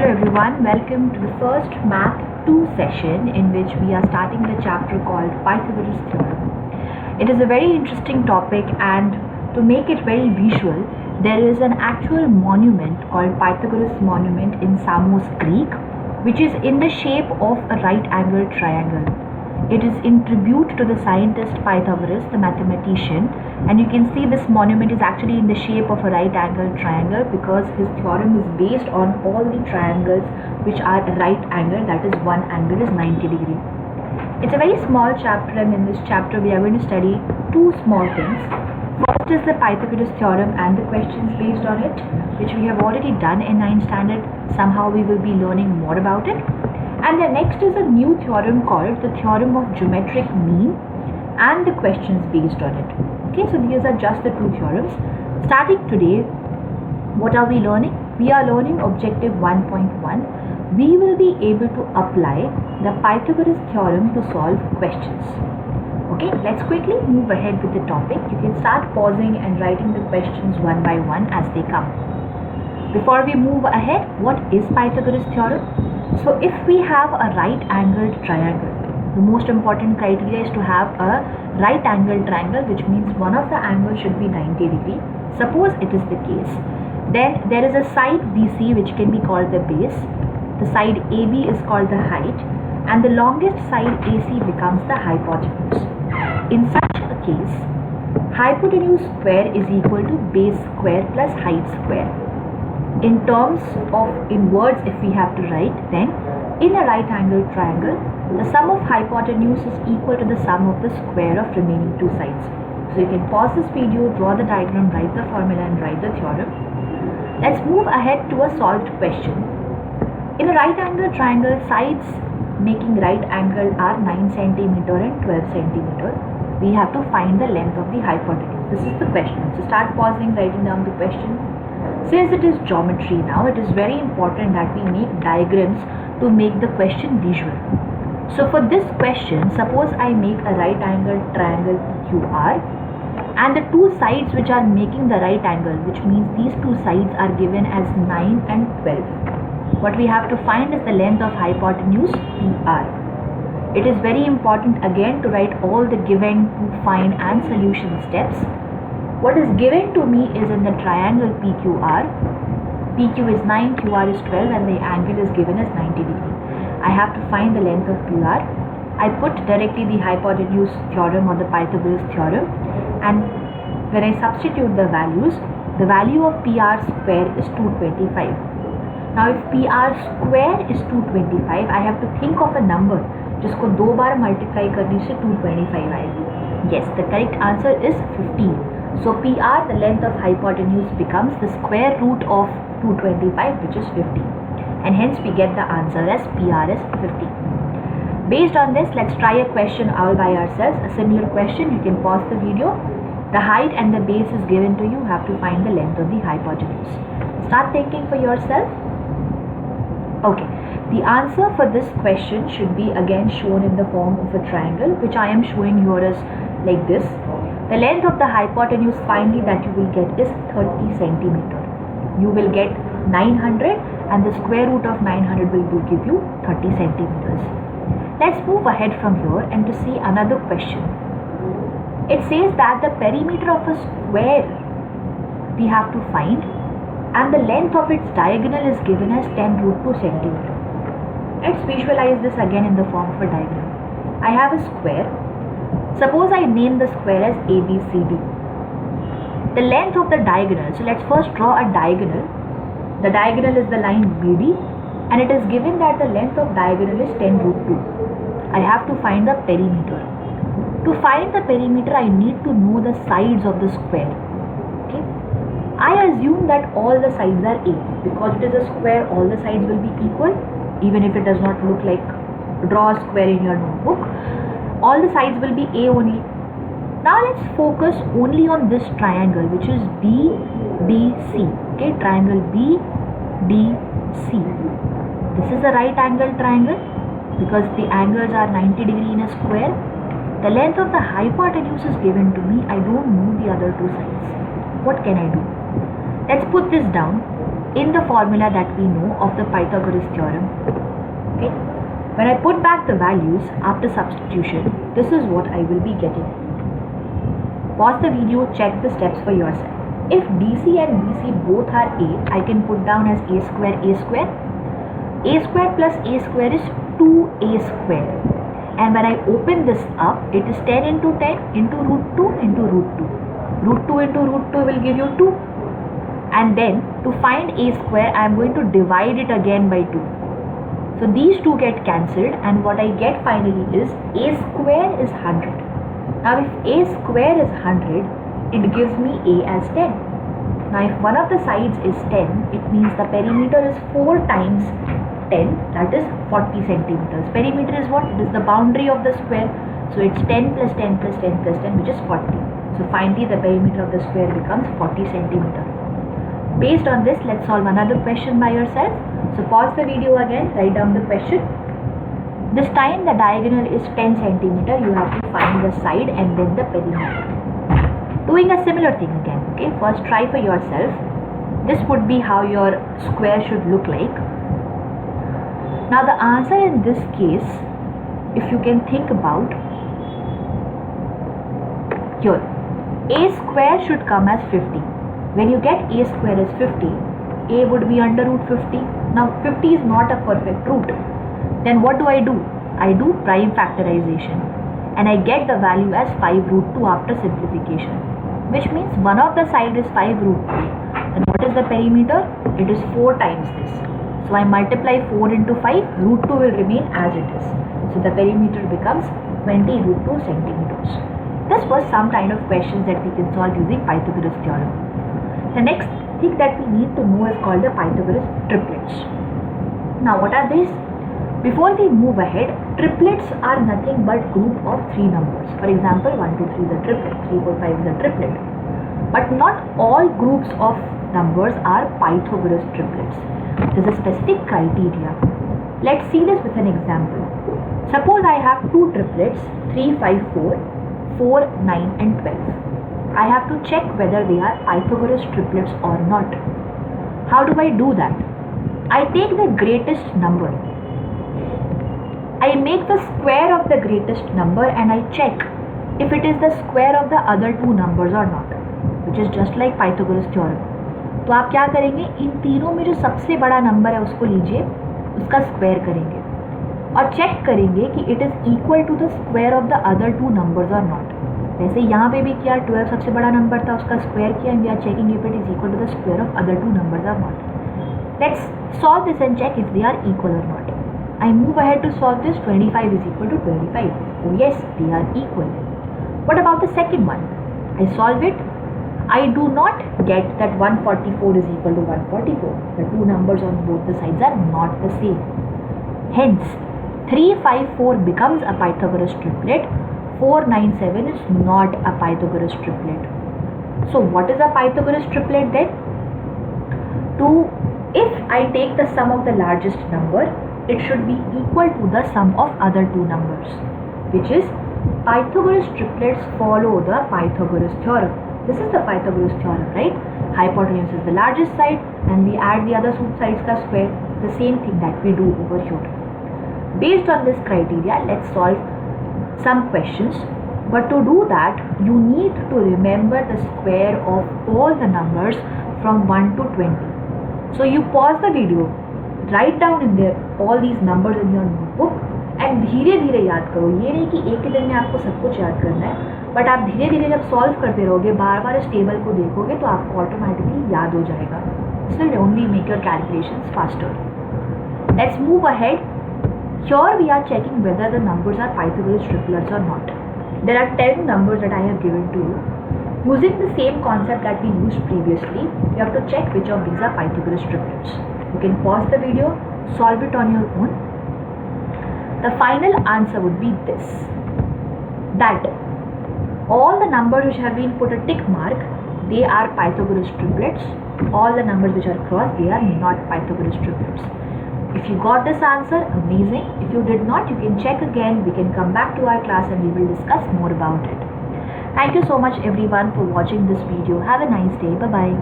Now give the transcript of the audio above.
everyone, welcome to the first Math 2 session in which we are starting the chapter called Pythagoras Theorem. It is a very interesting topic, and to make it very visual, there is an actual monument called Pythagoras Monument in Samos, Greek, which is in the shape of a right-angled triangle. It is in tribute to the scientist Pythagoras, the mathematician, and you can see this monument is actually in the shape of a right-angled triangle because his theorem is based on all the triangles which are right angle, that is one angle is 90 degree. It's a very small chapter, and in this chapter we are going to study two small things. First is the Pythagoras theorem and the questions based on it, which we have already done in 9th standard. Somehow we will be learning more about it. And the next is a new theorem called the theorem of geometric mean and the questions based on it. Okay, so these are just the two theorems. Starting today, what are we learning? We are learning objective 1.1. We will be able to apply the Pythagoras theorem to solve questions. Okay, let's quickly move ahead with the topic. You can start pausing and writing the questions one by one as they come. Before we move ahead, what is Pythagoras theorem? So if we have a right-angled triangle, the most important criteria is to have a right-angled triangle, which means one of the angles should be 90 degree. Suppose it is the case. Then there is a side BC which can be called the base. The side AB is called the height, and the longest side AC becomes the hypotenuse. In such a case, hypotenuse square is equal to base square plus height square. In terms of, in words, if we have to write, then in a right angled triangle, the sum of hypotenuse is equal to the sum of the square of remaining two sides. So you can pause this video, draw the diagram, write the formula and write the theorem. Let's move ahead to a solved question. In a right angled triangle, sides making right angle are 9 cm and 12 cm. We have to find the length of the hypotenuse. This is the question. So start pausing, writing down the question. Since it is geometry now, it is very important that we make diagrams to make the question visual. So for this question, suppose I make a right angled triangle PQR, and the two sides which are making the right angle, which means these two sides are given as 9 and 12. What we have to find is the length of hypotenuse PR. It is very important again to write all the given, to find and solution steps. What is given to me is in the triangle PQR, PQ is 9, QR is 12, and the angle is given as 90 degree. I have to find the length of PR. I put directly the hypotenuse theorem or the Pythagoras theorem, and when I substitute the values, the value of PR square is 225. Now if PR square is 225, I have to think of a number जिसको दो बार multiply करने से 225 आएगी. Yes, the correct answer is 15. So PR, the length of hypotenuse, becomes the square root of 225, which is 15. And hence we get the answer as PR is 15. Based on this, let's try a question all by ourselves. A similar question, you can pause the video. The height and the base is given to you. Have to find the length of the hypotenuse. Start thinking for yourself. Okay. The answer for this question should be again shown in the form of a triangle, which I am showing here as like this. The length of the hypotenuse finally that you will get is 30 centimeter. You will get 900, and the square root of 900 will give you 30 centimeters. Let's move ahead from here and to see another question. It says that the perimeter of a square we have to find, and the length of its diagonal is given as 10 root 2 centimeter. Let's visualize this again in the form of a diagram. I have a square. Suppose I name the square as ABCD. The length of the diagonal, so let's first draw a diagonal. The diagonal is the line BD, and it is given that the length of diagonal is 10 root 2. I have to find the perimeter. To find the perimeter, I need to know the sides of the square. Okay. I assume that all the sides are A. Because it is a square, all the sides will be equal, even if it does not look like draw a square in your notebook. All the sides will be A only. Now let's focus only on this triangle, which is BDC. Okay, triangle BDC. This is a right angled triangle because the angles are 90 degree in a square. The length of the hypotenuse is given to me. I don't know the other two sides. What can I do? Let's put this down. in the formula that we know of the Pythagoras theorem. Okay. When I put back the values after substitution, this is what I will be getting. Pause the video, check the steps for yourself. If DC and BC both are A, I can put down as A square, A square. A square plus A square is 2A square. And when I open this up, it is 10 into 10 into root 2 into root 2. Root 2 into root 2 will give you 2. And then to find A square, I am going to divide it again by 2. So these two get cancelled, and what I get finally is A square is 100. Now if A square is 100, it gives me A as 10. Now if one of the sides is 10, it means the perimeter is 4 times 10, that is 40 centimeters. Perimeter is what? It is the boundary of the square. So it's 10 plus 10 plus 10 plus 10, which is 40. So finally the perimeter of the square becomes 40 centimeters. Based on this, let's solve another question by yourself. So pause the video again, write down the question. This time the diagonal is 10 centimeter. You have to find the side and then the perimeter. Doing a similar thing again. Okay, first try for yourself. This would be how your square should look like. Now the answer in this case, if you can think about, here, A square should come as 50. When you get A square as 50, A would be under root 50. Now 50 is not a perfect root. Then what do? I do prime factorization, and I get the value as 5 root 2 after simplification, which means one of the side is 5 root 2. And what is the perimeter? It is 4 times this. So I multiply 4 into 5, root 2 will remain as it is. So the perimeter becomes 20 root 2 centimeters. This was some kind of questions that we can solve using Pythagoras theorem. The next thing that we need to know is called the Pythagoras triplets. Now what are these? Before we move ahead, triplets are nothing but group of 3 numbers. For example, 1, 2, 3 is a triplet, 3, 4, 5 is a triplet. But not all groups of numbers are Pythagoras triplets. There's a specific criteria. Let's see this with an example. Suppose I have 2 triplets, 3, 5, 4, 4, 9 and 12. I have to check whether they are Pythagoras triplets or not. How do I do that? I take the greatest number. I make the square of the greatest number and I check if it is the square of the other 2 numbers or not, which is just like Pythagoras theorem. तो आप क्या करेंगे? इन तीनों में जो सबसे बड़ा number है उसको लीजिए, उसका स्क्वायर करेंगे और चेक करेंगे कि it is equal to the square of the other 2 numbers और नॉट. वैसे यहाँ पे भी किया, 12 सबसे बड़ा नंबर था, उसका स्क्वायर किया, and we are checking if it is equal to the square of other 2 numbers are not. Let's solve this and check if they are equal और not. I move ahead to solve this. 25 is equal to 25. Oh yes, they are equal. What about the second one? I solve it. I do not get that 144 is equal to 144. The 2 numbers on both the sides are not the same. Hence, 354 becomes a Pythagoras triplet. 497 is not a Pythagoras triplet. So what is a Pythagoras triplet then? If I take the sum of the largest number, it should be equal to the sum of other 2 numbers, which is Pythagoras triplets follow the Pythagoras theorem. This is the Pythagoras theorem, right? Hypotenuse is the largest side and we add the other sides ka square. The same thing that we do over here. Based on this criteria, let's solve some questions. But to do that, you need to remember the square of all the numbers from 1 to 20. So you pause the video, write down in there all these numbers in your notebook and धीरे धीरे याद करो. ये नहीं कि एक ही दिन में आपको सब कुछ याद करना है, बट आप धीरे धीरे जब सॉल्व करते रहोगे, बार बार इस टेबल को देखोगे तो आपको ऑटोमेटिकली याद हो जाएगा. This will only make your calculations faster. Let's move ahead. Here we are checking whether the numbers are Pythagoras triplets or not. There are 10 numbers that I have given to you. Using the same concept that we used previously, you have to check which of these are Pythagoras triplets. You can pause the video, solve it on your own. The final answer would be this, that all the numbers which have been put a tick mark, they are Pythagoras triplets. All the numbers which are crossed, they are not Pythagoras triplets. If you got this answer, amazing. If you did not, you can check again. We can come back to our class and we will discuss more about it. Thank you so much everyone for watching this video. Have a nice day. Bye-bye.